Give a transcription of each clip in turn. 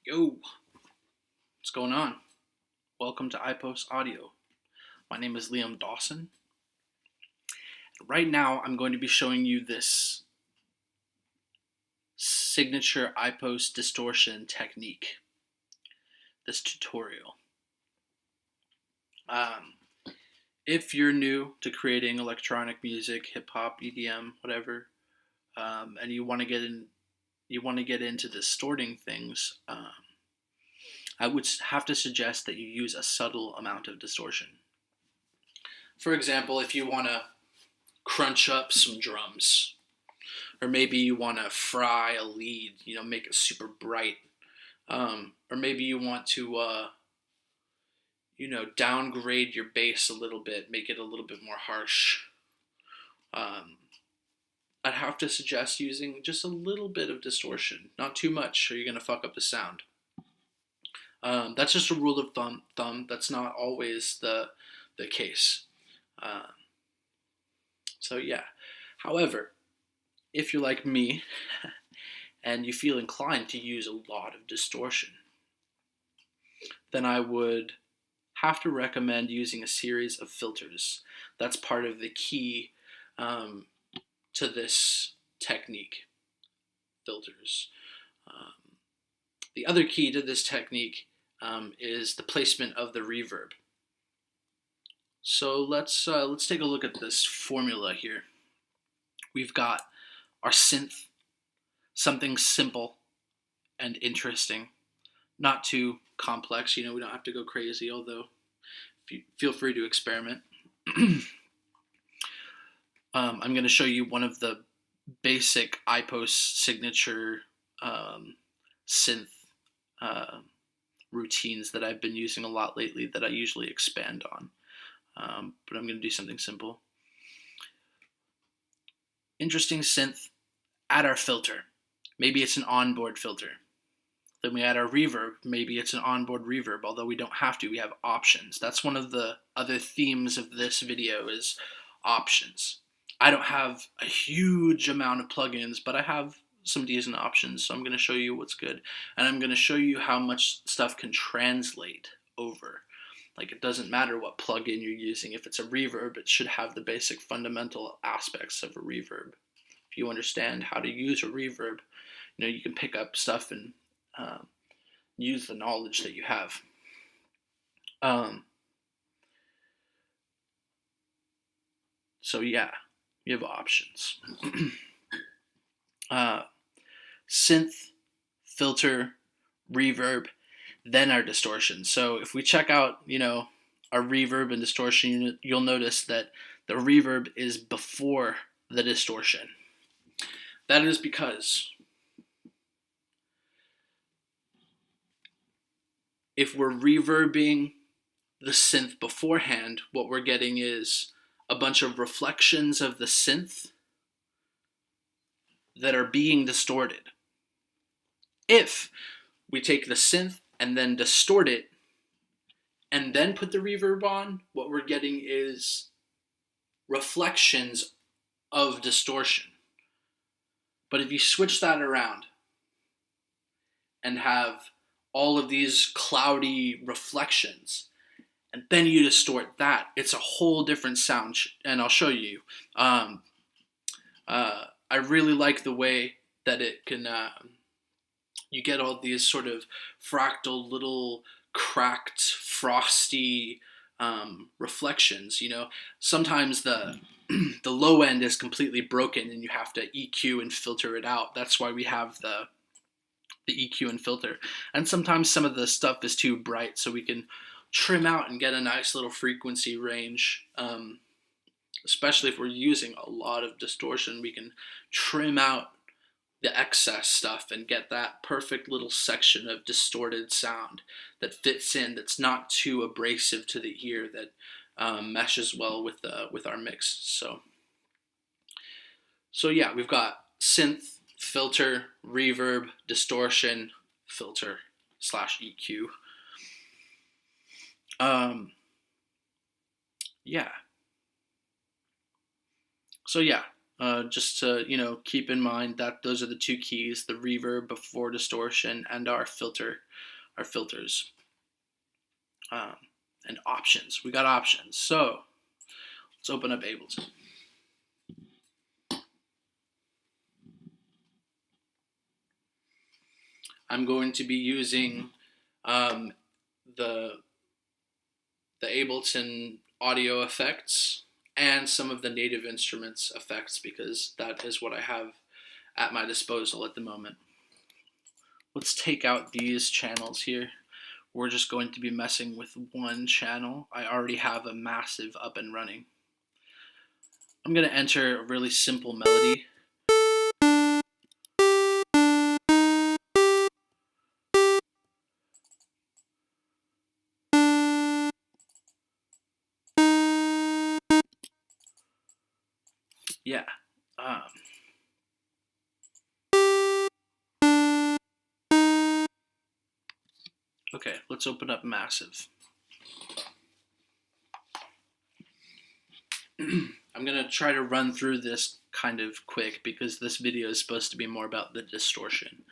Yo, what's going on? Welcome to Ipos Audio. My name is Liam Dawson. Right now, I'm going to be showing you this signature Ipos distortion technique, this tutorial. If you're new to creating electronic music, hip hop, EDM, whatever, and you want to get into distorting things, I would have to suggest that you use a subtle amount of distortion. For example, if you want to crunch up some drums, or maybe you want to fry a lead, make it super bright, or maybe you want to, downgrade your bass a little bit, make it a little bit more harsh. I'd have to suggest using just a little bit of distortion, not too much, or you're gonna fuck up the sound. That's just a rule of thumb. That's not always the case. So yeah. However, if you're like me and you feel inclined to use a lot of distortion, then I would have to recommend using a series of filters. That's part of the key to this technique, filters. The other key to this technique is the placement of the reverb. So let's take a look at this formula here. We've got our synth, something simple and interesting, not too complex. We don't have to go crazy, although feel free to experiment. I'm going to show you one of the basic Ipos signature synth routines that I've been using a lot lately that I usually expand on. But I'm going to do something simple. Interesting synth, add our filter. Maybe it's an onboard filter. Then we add our reverb. Maybe it's an onboard reverb, although we don't have to. We have options. That's one of the other themes of this video is options. I don't have a huge amount of plugins, but I have some decent options, so I'm going to show you what's good. And I'm going to show you how much stuff can translate over. Like, it doesn't matter what plugin you're using. If it's a reverb, it should have the basic fundamental aspects of a reverb. If you understand how to use a reverb, you can pick up stuff and use the knowledge that you have. So yeah, you have options. Synth, filter, reverb, then our distortion. So if we check out, our reverb and distortion, you'll notice that the reverb is before the distortion. That is because if we're reverbing the synth beforehand, what we're getting is a bunch of reflections of the synth that are being distorted. If we take the synth and then distort it and then put the reverb on, what we're getting is reflections of distortion. But if you switch that around and have all of these cloudy reflections and then you distort that, it's a whole different sound, and I'll show you. I really like the way that it can, you get all these sort of fractal, little cracked, frosty reflections. Sometimes the low end is completely broken and you have to EQ and filter it out. That's why we have the EQ and filter. And sometimes some of the stuff is too bright, so we can trim out and get a nice little frequency range. Especially if we're using a lot of distortion, we can trim out the excess stuff and get that perfect little section of distorted sound that fits in, that's not too abrasive to the ear, that meshes well with our mix. So yeah, we've got synth, filter, reverb, distortion, filter / EQ. Yeah. So yeah, just to, keep in mind that those are the two keys: the reverb before distortion and our filters, um, and options. We got options. So let's open up Ableton. I'm going to be using um, the Ableton audio effects and some of the Native Instruments effects, because that is what I have at my disposal at the moment. Let's take out these channels here. We're just going to be messing with one channel. I already have a massive up and running. I'm going to enter a really simple melody. Yeah. Okay, let's open up Massive. I'm going to try to run through this kind of quick because this video is supposed to be more about the distortion.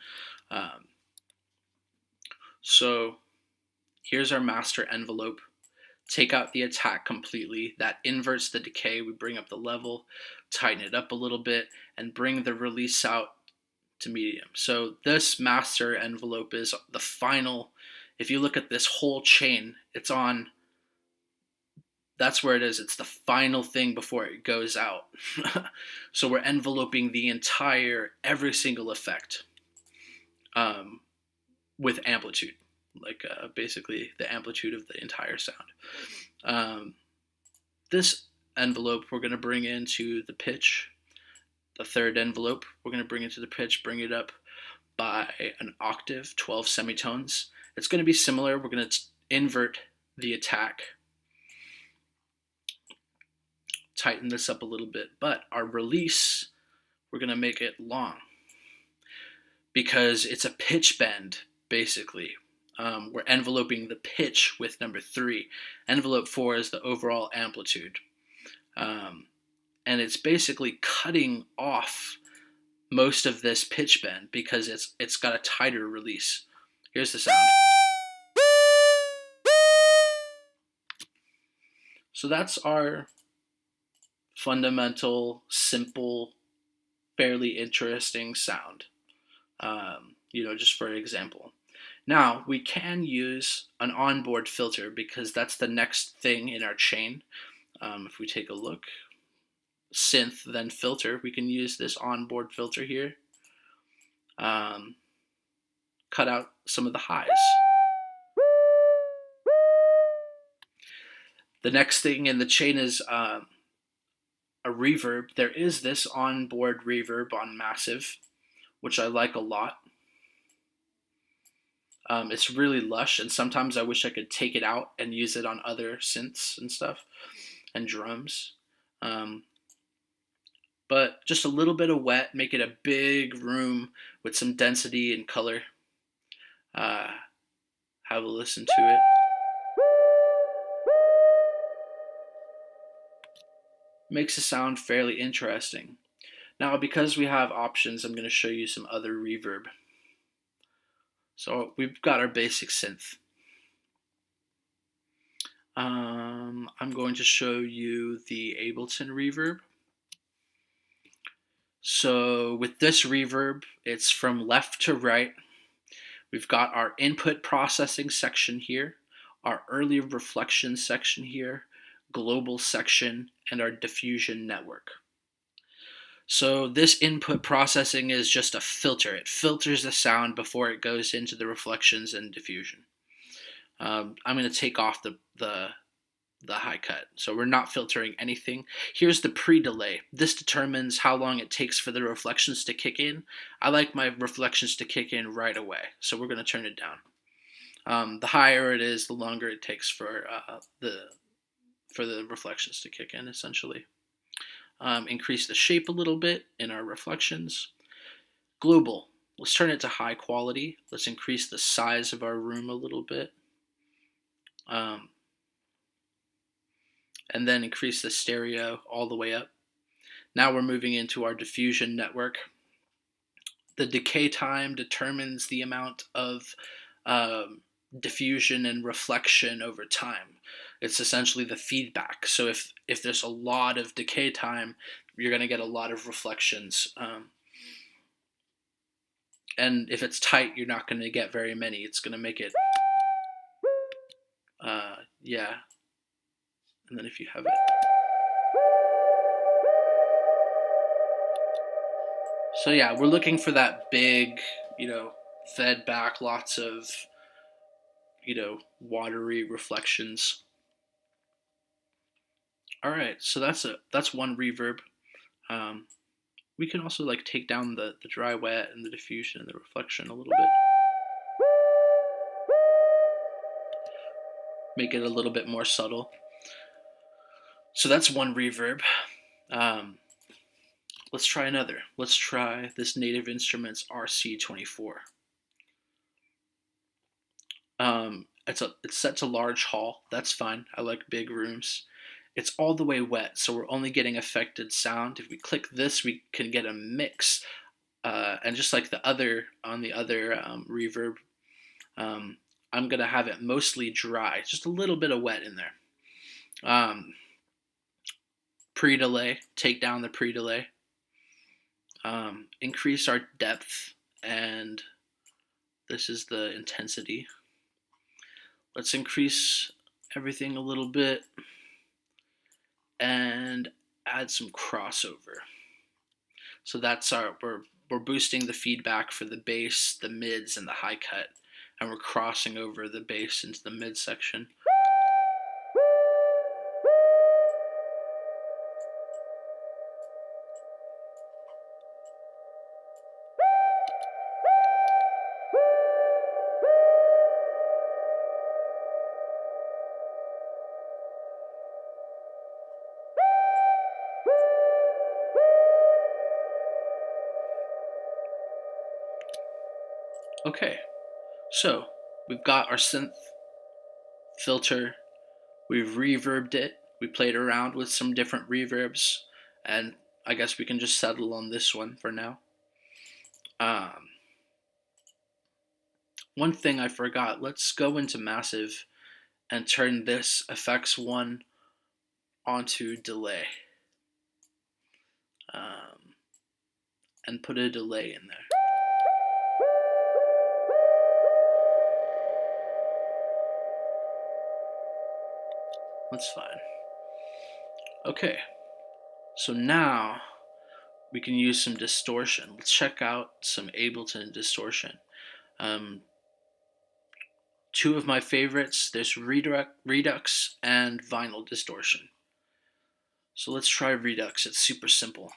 So here's our master envelope. Take out the attack completely. That inverts the decay. We bring up the level, tighten it up a little bit, and bring the release out to medium. So this master envelope is the final. If you look at this whole chain, it's on. That's where it is. It's the final thing before it goes out. So we're enveloping the every single effect with amplitude, like basically the amplitude of the entire sound. This envelope we're going to bring into the pitch. The third envelope we're going to bring into the pitch, bring it up by an octave, 12 semitones. It's going to be similar. We're going to invert the attack, tighten this up a little bit, but our release, we're going to make it long because it's a pitch bend, basically. We're enveloping the pitch with number 3. Envelope 4 is the overall amplitude. And it's basically cutting off most of this pitch bend because it's got a tighter release. Here's the sound. So that's our fundamental, simple, fairly interesting sound. Just for example. Now, we can use an onboard filter because that's the next thing in our chain. If we take a look, synth, then filter, we can use this onboard filter here. Cut out some of the highs. The next thing in the chain is a reverb. There is this onboard reverb on Massive, which I like a lot. It's really lush, and sometimes I wish I could take it out and use it on other synths and stuff, and drums. But just a little bit of wet, make it a big room with some density and color. Have a listen to it. Makes the sound fairly interesting. Now, because we have options, I'm going to show you some other reverb. So we've got our basic synth. I'm going to show you the Ableton reverb. So with this reverb, it's from left to right. We've got our input processing section here, our early reflection section here, global section, and our diffusion network. So this input processing is just a filter. It filters the sound before it goes into the reflections and diffusion. I'm going to take off the high cut. So we're not filtering anything. Here's the pre-delay. This determines how long it takes for the reflections to kick in. I like my reflections to kick in right away, so we're going to turn it down. The higher it is, the longer it takes for the reflections to kick in, essentially. Increase the shape a little bit in our reflections. Global. Let's turn it to high quality. Let's increase the size of our room a little bit. And then increase the stereo all the way up. Now we're moving into our diffusion network. The decay time determines the amount of diffusion and reflection over time. It's essentially the feedback. So if there's a lot of decay time, you're going to get a lot of reflections. And if it's tight, you're not going to get very many. It's going to make it, yeah. And then if you have it. So yeah, we're looking for that big, fed back, lots of, watery reflections. All right, so that's one reverb. We can also like take down the dry wet and the diffusion and the reflection a little bit. Make it a little bit more subtle. So that's one reverb. Let's try another. Let's try this Native Instruments RC24. It's set to large hall. That's fine. I like big rooms. It's all the way wet, so we're only getting affected sound. If we click this, we can get a mix. And just like the other reverb, I'm gonna have it mostly dry, just a little bit of wet in there. Pre-delay, take down the pre-delay. Increase our depth, and this is the intensity. Let's increase everything a little bit and add some crossover. So that's we're boosting the feedback for the bass, the mids, and the high cut, and we're crossing over the bass into the mid section. Okay, so we've got our synth filter, we've reverbed it, we played around with some different reverbs, and I guess we can just settle on this one for now. One thing I forgot, let's go into massive and turn this effects 1 onto delay. And put a delay in there. That's fine. Okay, so now we can use some distortion. Let's check out some Ableton distortion. Two of my favorites, there's Redux and Vinyl distortion. So let's try Redux, it's super simple.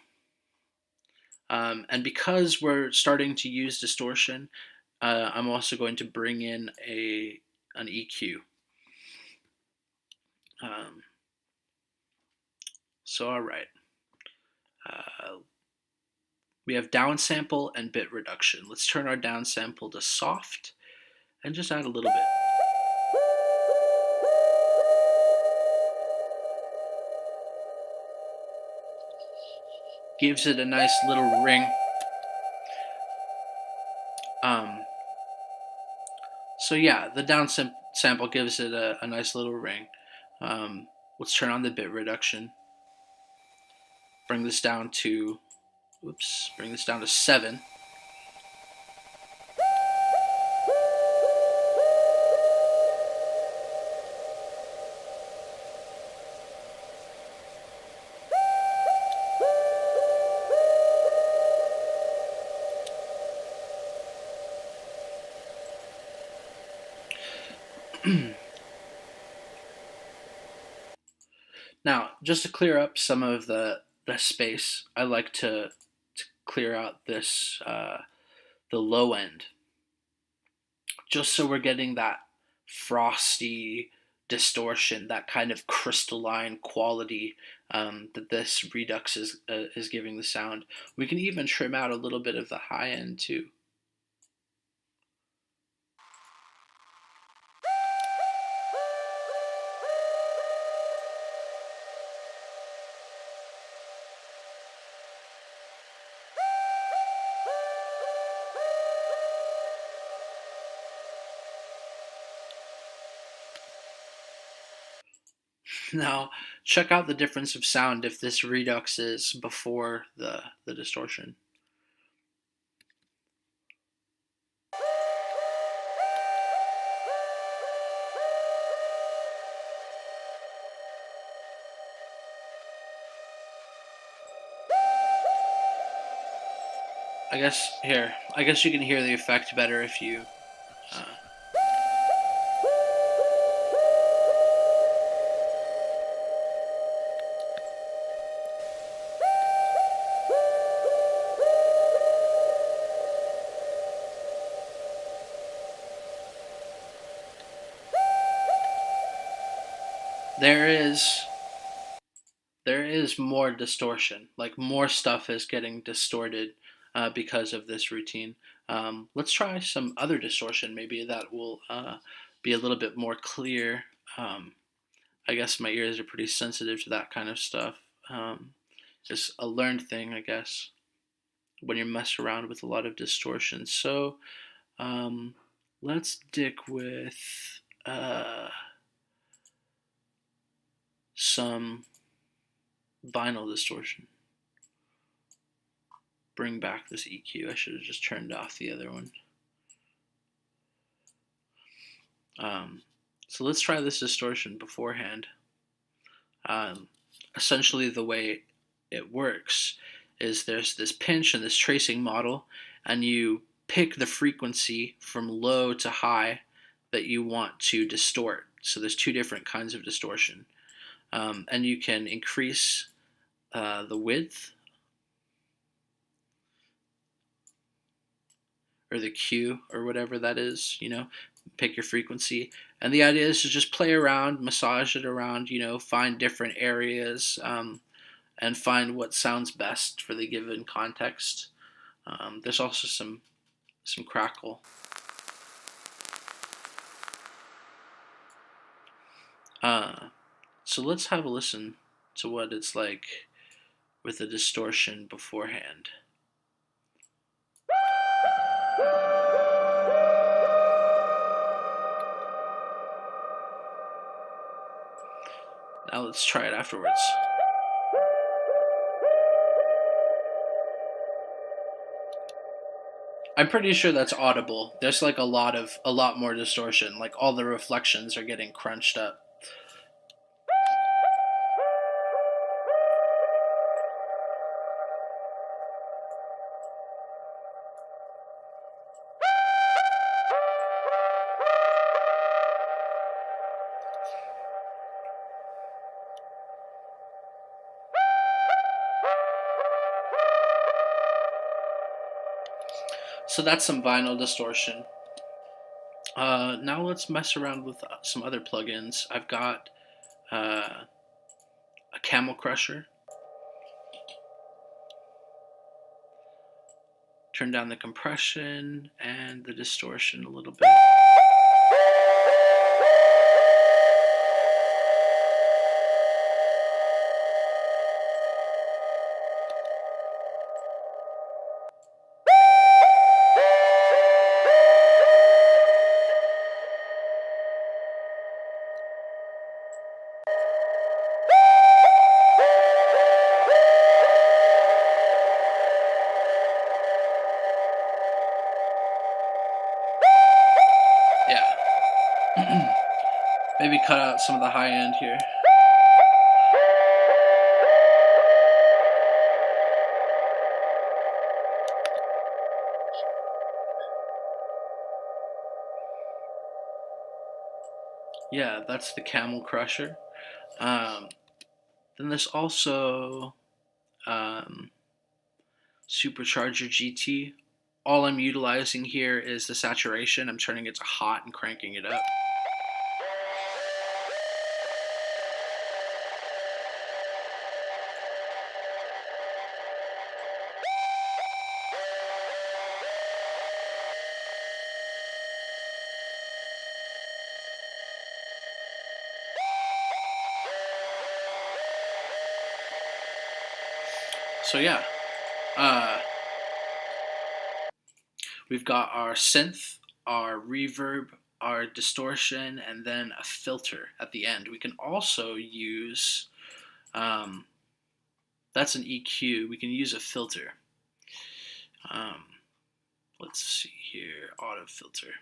And because we're starting to use distortion, I'm also going to bring in an EQ. So all right, we have downsample and bit reduction. Let's turn our downsample to soft and just add a little bit. Gives it a nice little ring. So yeah, the downsample gives it a nice little ring. Let's turn on the bit reduction. Bring this down to, bring this down to 7. Now, just to clear up some of the space, I like to clear out this the low end, just so we're getting that frosty distortion, that kind of crystalline quality that this Redux is giving the sound. We can even trim out a little bit of the high end too. Now, check out the difference of sound if this redux is before the distortion. I guess you can hear the effect better if you. Uh, there is more distortion. Like more stuff is getting distorted because of this routine. Let's try some other distortion. Maybe that will be a little bit more clear. Um, I guess my ears are pretty sensitive to that kind of stuff. Um, it's a learned thing, I guess, when you mess around with a lot of distortion. So um, let's stick with uh, some vinyl distortion. Bring back this EQ. I should have just turned off the other one. So let's try this distortion beforehand. Essentially, the way it works is there's this pinch and this tracing model, and you pick the frequency from low to high that you want to distort. So there's two different kinds of distortion. And you can increase the width or the Q or whatever that is, pick your frequency. And the idea is to just play around, massage it around, find different areas and find what sounds best for the given context. There's also some crackle. So let's have a listen to what it's like with the distortion beforehand. Now let's try it afterwards. I'm pretty sure that's audible. There's like a lot more distortion. Like all the reflections are getting crunched up. So that's some vinyl distortion. Now let's mess around with some other plugins. I've got a Camel Crusher. Turn down the compression and the distortion a little bit. Maybe cut out some of the high end here. Yeah, that's the Camel Crusher. Then there's also Supercharger GT. All I'm utilizing here is the saturation. I'm turning it to hot and cranking it up. So yeah, we've got our synth, our reverb, our distortion and then a filter at the end. We can also use, that's an EQ, we can use a filter. Let's see here, auto filter.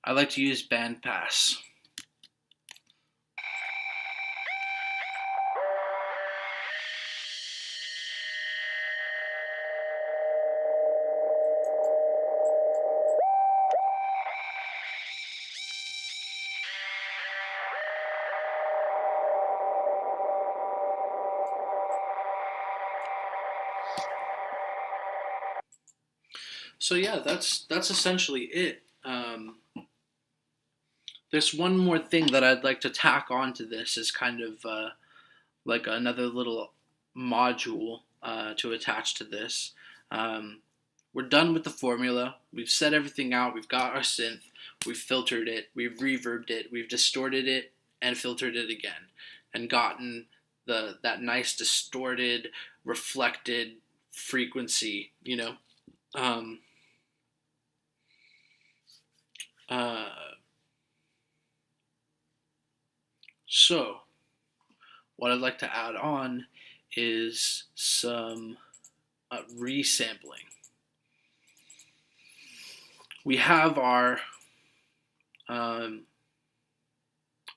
I like to use bandpass. So yeah, that's essentially it. There's one more thing that I'd like to tack onto this as kind of like another little module to attach to this. We're done with the formula. We've set everything out. We've got our synth. We've filtered it. We've reverbed it. We've distorted it and filtered it again, and gotten that nice distorted, reflected frequency. You know. So, what I'd like to add on is some resampling. We have our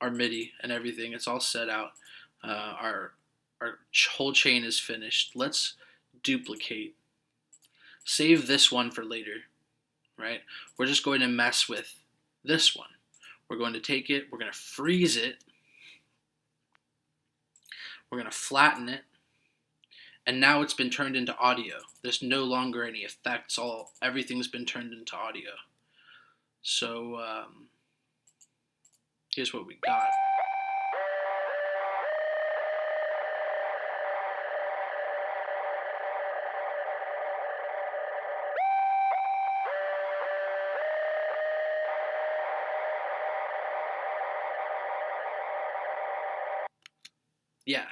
MIDI and everything. It's all set out. Our whole chain is finished. Let's duplicate. Save this one for later, right? We're just going to mess with this one. We're going to take it. We're going to freeze it. We're going to flatten it. And now it's been turned into audio. There's no longer any effects. Everything's been turned into audio. So here's what we got. Yeah.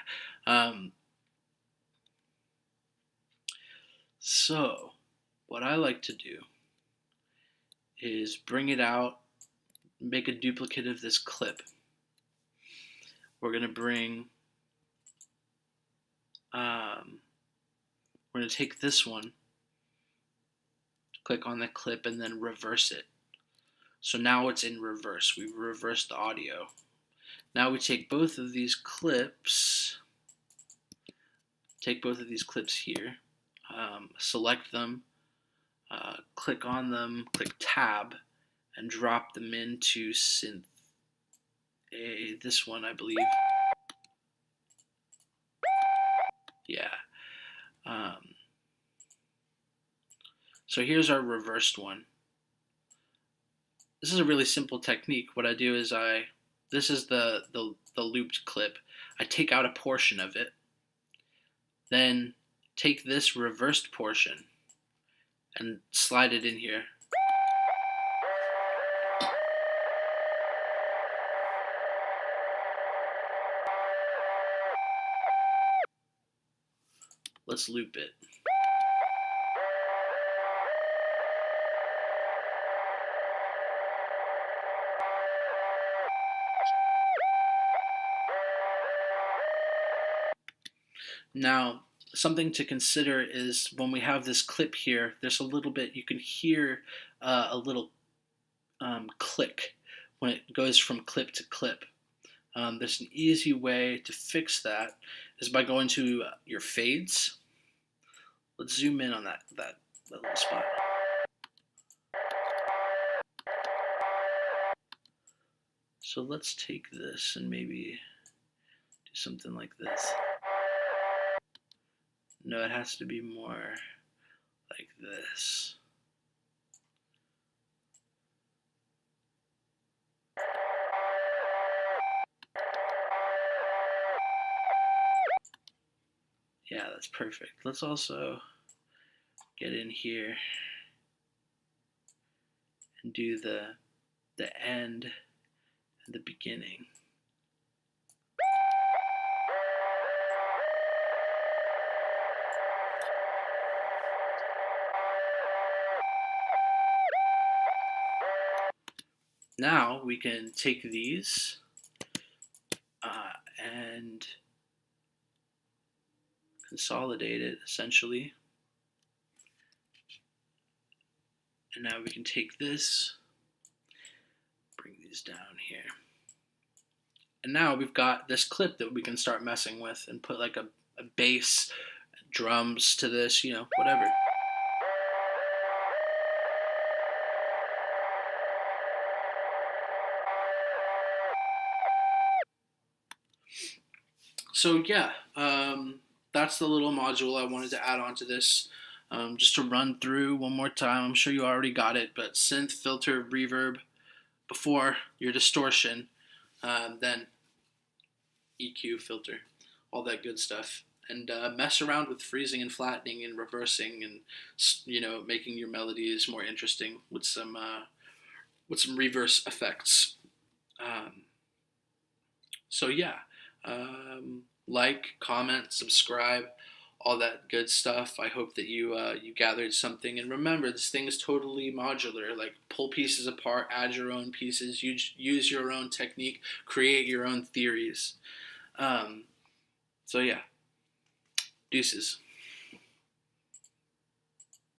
So what I like to do is bring it out, make a duplicate of this clip. We're going to bring, we're going to take this one, click on the clip, and then reverse it. So now it's in reverse. We've reversed the audio. Now we take both of these clips, here, select them, click on them, click tab, and drop them into synth. This one, I believe. Yeah. So here's our reversed one. This is a really simple technique. What I do is this is the looped clip. I take out a portion of it, then take this reversed portion and slide it in here. Let's loop it. Now, something to consider is when we have this clip here, there's a little bit, you can hear a little click when it goes from clip to clip. There's an easy way to fix that is by going to your fades. Let's zoom in on that little spot. So let's take this and maybe do something like this. No, it has to be more like this. Yeah, that's perfect. Let's also get in here and do the end and the beginning. now we can take these and consolidate it essentially. And now we can take this, bring these down here. And now we've got this clip that we can start messing with and put like a bass, drums to this, you know, whatever. So yeah, that's the little module I wanted to add on to this. Just to run through one more time, I'm sure you already got it, but synth, filter, reverb before your distortion, then EQ, filter, all that good stuff. And mess around with freezing and flattening and reversing and, you know, making your melodies more interesting with some reverse effects. So yeah, like, comment, subscribe, all that good stuff. I hope that you gathered something. And remember, this thing is totally modular. Like, pull pieces apart, add your own pieces, use your own technique, create your own theories. So yeah, deuces.